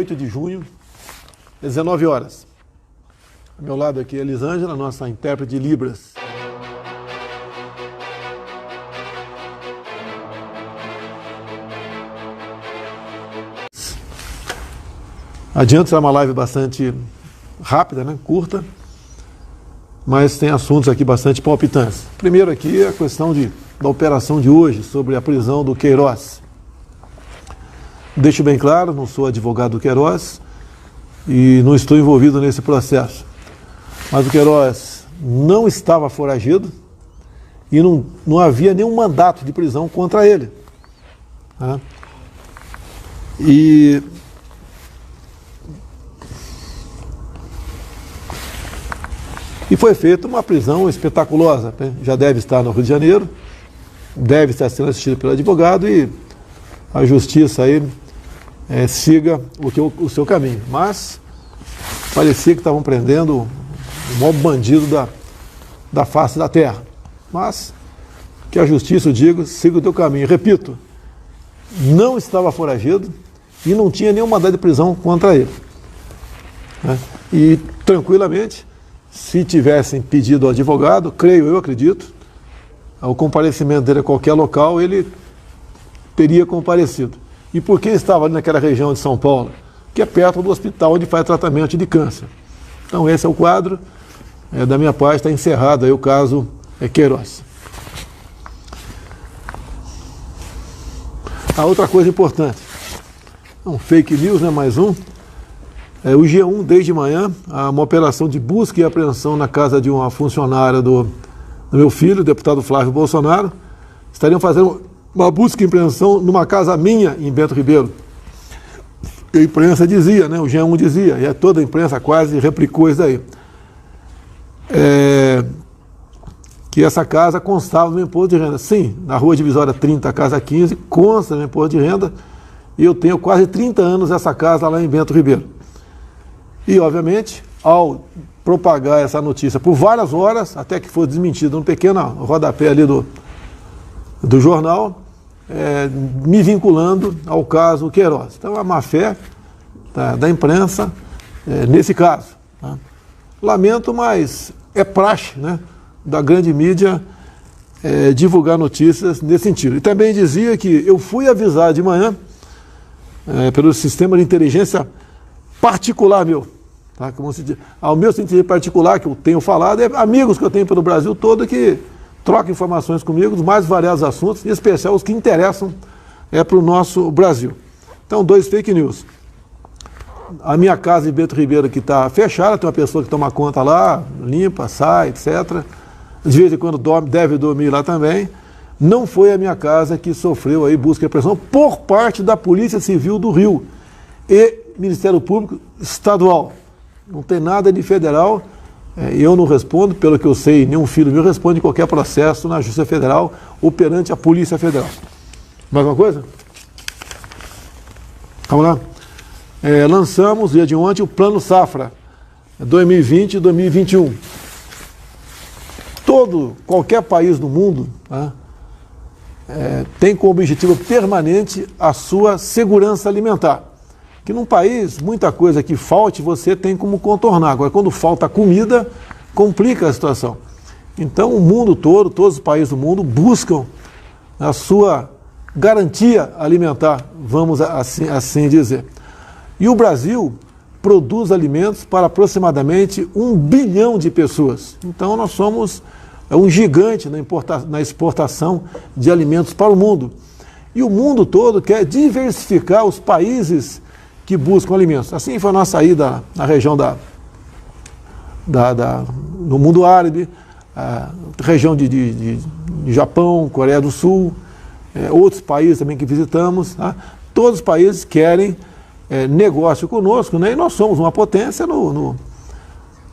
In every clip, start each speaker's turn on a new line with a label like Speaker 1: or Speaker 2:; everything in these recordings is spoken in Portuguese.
Speaker 1: 8 de junho, às 19 horas. Ao meu lado aqui é a Elisângela, nossa intérprete de Libras. Adiante, será uma live bastante rápida, né? Curta, mas tem assuntos aqui bastante palpitantes. Primeiro aqui é a questão da operação de hoje, sobre a prisão do Queiroz. Deixo bem claro, não sou advogado do Queiroz e não estou envolvido nesse processo. Mas o Queiroz não estava foragido e não havia nenhum mandato de prisão contra ele. Tá? E foi feita uma prisão espetaculosa, né? Já deve estar no Rio de Janeiro, deve estar sendo assistido pelo advogado e a justiça aí siga o seu caminho. Mas parecia que estavam prendendo o maior bandido da face da terra. Mas que a justiça, eu digo, siga o teu caminho. Repito, não estava foragido e não tinha nenhum mandado de prisão contra ele. Né? E tranquilamente, se tivessem pedido ao advogado, eu acredito, o comparecimento dele a qualquer local, ele teria comparecido. E por que estava ali naquela região de São Paulo? Que é perto do hospital onde faz tratamento de câncer. Então esse é o quadro. Da minha parte está encerrado aí o caso Queiroz. A outra coisa importante, um fake news, né, mais um. O G1, desde manhã, uma operação de busca e apreensão na casa de uma funcionária do meu filho, o deputado Flávio Bolsonaro. Estariam fazendo uma busca e apreensão numa casa minha, em Bento Ribeiro. A imprensa dizia, né, o G1 dizia, e toda a imprensa quase replicou isso daí, que essa casa constava no imposto de renda. Sim, na Rua Divisória 30, casa 15, consta no imposto de renda, e eu tenho quase 30 anos essa casa lá em Bento Ribeiro. E, obviamente, ao propagar essa notícia por várias horas, até que foi desmentido num pequeno rodapé ali do jornal, me vinculando ao caso Queiroz. Então, a má-fé da imprensa nesse caso. Tá? Lamento, mas é praxe, né, da grande mídia divulgar notícias nesse sentido. E também dizia que eu fui avisado de manhã pelo sistema de inteligência particular meu, tá? Como se diz, ao meu sentido particular, que eu tenho falado, amigos que eu tenho pelo Brasil todo que trocam informações comigo dos mais variados assuntos, em especial os que interessam para o nosso Brasil. Então, 2 fake news. A minha casa em Bento Ribeiro que está fechada, tem uma pessoa que toma conta lá, limpa, sai, etc. De vez em quando deve dormir lá também. Não foi a minha casa que sofreu aí busca e apreensão por parte da Polícia Civil do Rio e Ministério Público Estadual. Não tem nada de federal, eu não respondo, pelo que eu sei, nenhum filho meu responde qualquer processo na Justiça Federal ou perante a Polícia Federal. Mais uma coisa? Vamos lá. Lançamos, dia de ontem, o Plano Safra 2020 e 2021. Qualquer país do mundo, tá, tem como objetivo permanente a sua segurança alimentar. Que num país, muita coisa que falte, você tem como contornar. Agora, quando falta comida, complica a situação. Então, o mundo todo, todos os países do mundo, buscam a sua garantia alimentar, vamos assim dizer. E o Brasil produz alimentos para aproximadamente 1 bilhão de pessoas. Então, nós somos um gigante na exportação de alimentos para o mundo. E o mundo todo quer diversificar os países que buscam alimentos. Assim foi a nossa ida na região no mundo árabe, região de Japão, Coreia do Sul, outros países também que visitamos. Tá? Todos os países querem negócio conosco, né? E nós somos uma potência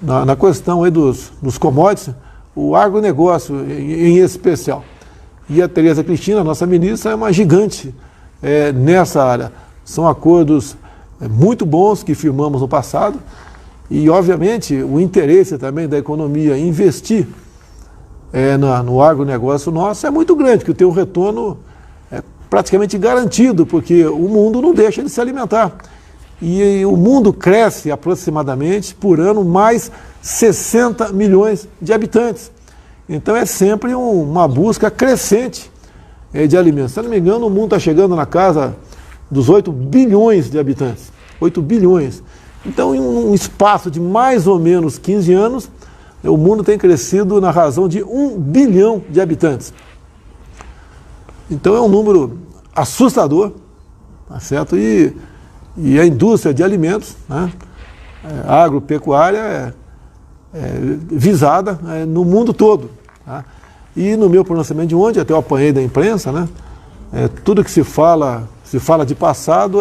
Speaker 1: na questão aí dos commodities, o agronegócio em especial. E a Tereza Cristina, nossa ministra, é uma gigante nessa área. São acordos muito bons que firmamos no passado e, obviamente, o interesse também da economia em investir no agronegócio nosso é muito grande, que tem um retorno praticamente garantido, porque o mundo não deixa de se alimentar. e o mundo cresce aproximadamente por ano mais 60 milhões de habitantes. Então é sempre uma busca crescente de alimentos. Se eu não me engano, o mundo está chegando na casa dos 8 bilhões de habitantes. 8 bilhões. Então, em um espaço de mais ou menos 15 anos, o mundo tem crescido na razão de 1 bilhão de habitantes. Então é um número assustador, tá certo? E a indústria de alimentos, né, agropecuária, visada no mundo todo. Tá? E no meu pronunciamento de ontem, até eu apanhei da imprensa, né, tudo que se fala de passado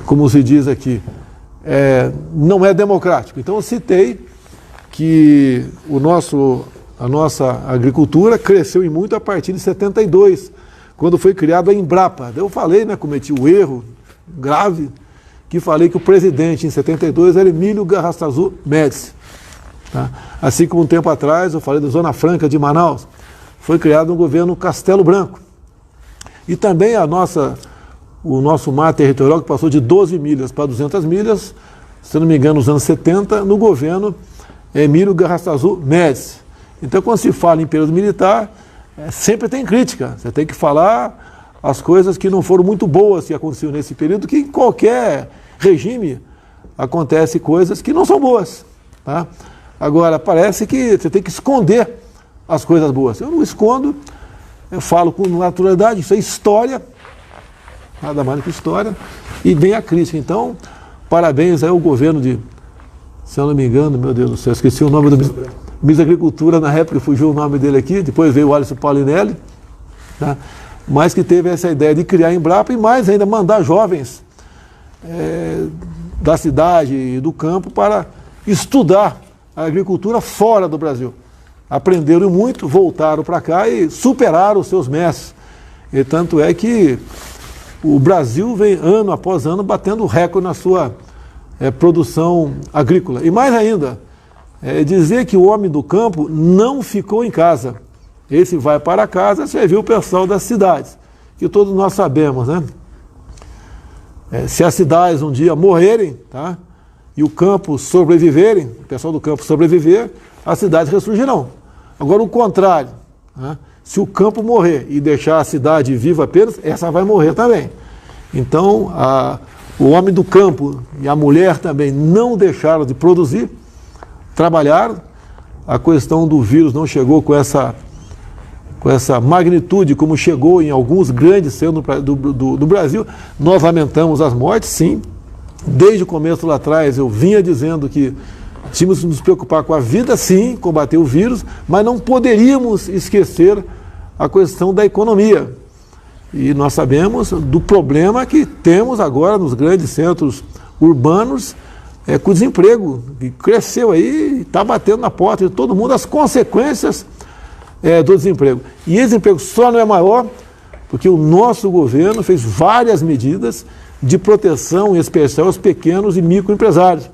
Speaker 1: como se diz aqui, não é democrático. Então eu citei que a nossa agricultura cresceu em muito a partir de 72, quando foi criada a Embrapa. Eu falei, né, cometi o erro grave, que falei que o presidente em 72 era Emílio Garrastazu Médici. Tá? Assim como um tempo atrás eu falei da Zona Franca de Manaus, foi criado no governo Castelo Branco. E também o nosso mar territorial, que passou de 12 milhas para 200 milhas, se não me engano, nos anos 70, no governo Emílio Garrastazu Médici. Então, quando se fala em período militar, sempre tem crítica. Você tem que falar as coisas que não foram muito boas que aconteceram nesse período, que em qualquer regime acontece coisas que não são boas. Tá? Agora, parece que você tem que esconder as coisas boas. Eu não escondo, eu falo com naturalidade, isso é história, nada mais do que história, e vem a crítica. Então, parabéns aí ao governo se eu não me engano, meu Deus do céu, esqueci o nome do ministro da Agricultura, na época fugiu o nome dele aqui, depois veio o Alisson Paulinelli, tá? Mas que teve essa ideia de criar a Embrapa e mais ainda mandar jovens da cidade e do campo para estudar a agricultura fora do Brasil. Aprenderam muito, voltaram para cá e superaram os seus mestres. E tanto é que o Brasil vem ano após ano batendo recorde na sua produção agrícola. E mais ainda, dizer que o homem do campo não ficou em casa. Esse vai para casa serviu o pessoal das cidades, que todos nós sabemos, né? Se as cidades um dia morrerem, tá? E o campo sobreviverem, o pessoal do campo sobreviver, as cidades ressurgirão. Agora o contrário, né? Se o campo morrer e deixar a cidade viva apenas, essa vai morrer também. Então, o homem do campo e a mulher também não deixaram de produzir, trabalharam. A questão do vírus não chegou com essa magnitude como chegou em alguns grandes centros do Brasil. Nós lamentamos as mortes, sim. Desde o começo lá atrás eu vinha dizendo que tínhamos que nos preocupar com a vida, sim, combater o vírus, mas não poderíamos esquecer a questão da economia. E nós sabemos do problema que temos agora nos grandes centros urbanos, com o desemprego, que cresceu aí, está batendo na porta de todo mundo, as consequências do desemprego. E esse desemprego só não é maior porque o nosso governo fez várias medidas de proteção, em especial aos pequenos e microempresários,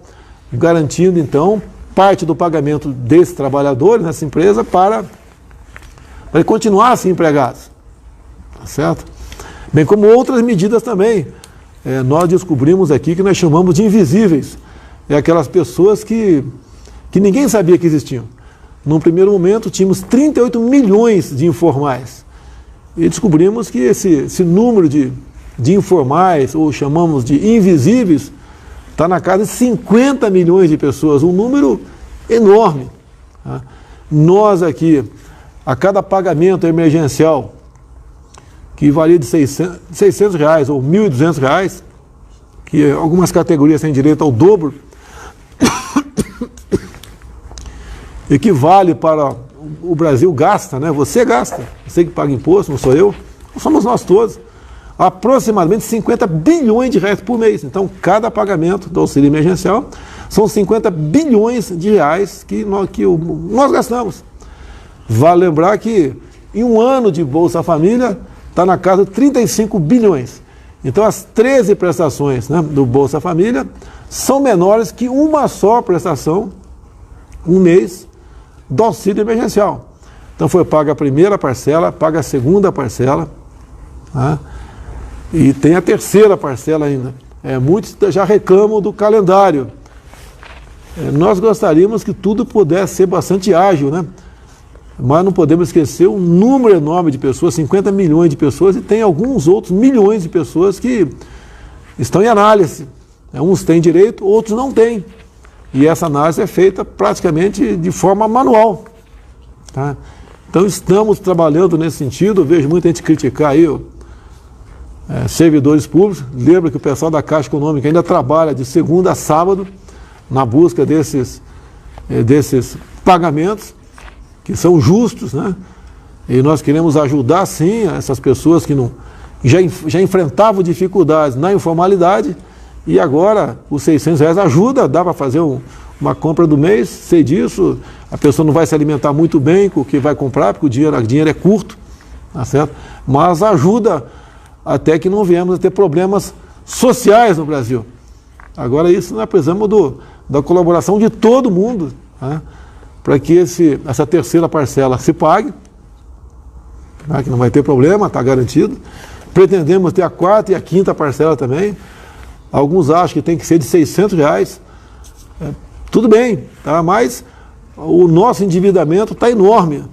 Speaker 1: garantindo, então, parte do pagamento desses trabalhadores nessa empresa para continuar assim empregados. Tá certo? Bem como outras medidas também. Nós descobrimos aqui que nós chamamos de invisíveis. Aquelas pessoas que ninguém sabia que existiam. Num primeiro momento, tínhamos 38 milhões de informais. E descobrimos que esse número de informais, ou chamamos de invisíveis, está na casa de 50 milhões de pessoas, um número enorme. Tá? Nós aqui, a cada pagamento emergencial, que varia de R$600 ou R$1.200, que algumas categorias têm direito ao dobro, equivale para o Brasil gasta, né? Você gasta, você que paga imposto, não sou eu, somos nós todos, aproximadamente 50 bilhões de reais por mês. Então, cada pagamento do auxílio emergencial são 50 bilhões de reais que nós gastamos. Vale lembrar que em um ano de Bolsa Família está na casa de 35 bilhões. Então, as 13 prestações, né, do Bolsa Família são menores que uma só prestação, um mês, do auxílio emergencial. Então foi paga a primeira parcela, paga a segunda parcela, tá? E tem a terceira parcela ainda. Muitos já reclamam do calendário. Nós gostaríamos que tudo pudesse ser bastante ágil, né? Mas não podemos esquecer um número enorme de pessoas, 50 milhões de pessoas, e tem alguns outros milhões de pessoas que estão em análise. Uns têm direito, outros não têm. E essa análise é feita praticamente de forma manual. Tá? Então estamos trabalhando nesse sentido. Eu vejo muita gente criticar aí servidores públicos. Lembra que o pessoal da Caixa Econômica ainda trabalha de segunda a sábado na busca desses pagamentos, que são justos, né? E nós queremos ajudar, sim, essas pessoas que já enfrentavam dificuldades na informalidade, e agora os R$600 ajuda, dá para fazer uma compra do mês, sei disso, a pessoa não vai se alimentar muito bem com o que vai comprar, porque o dinheiro é curto, tá certo? Mas ajuda até que não viemos a ter problemas sociais no Brasil. Agora isso nós precisamos da colaboração de todo mundo, né? Para que essa terceira parcela se pague, né, que não vai ter problema, está garantido. Pretendemos ter a quarta e a quinta parcela também. Alguns acham que tem que ser de R$600. Tudo bem, tá? Mas o nosso endividamento está enorme.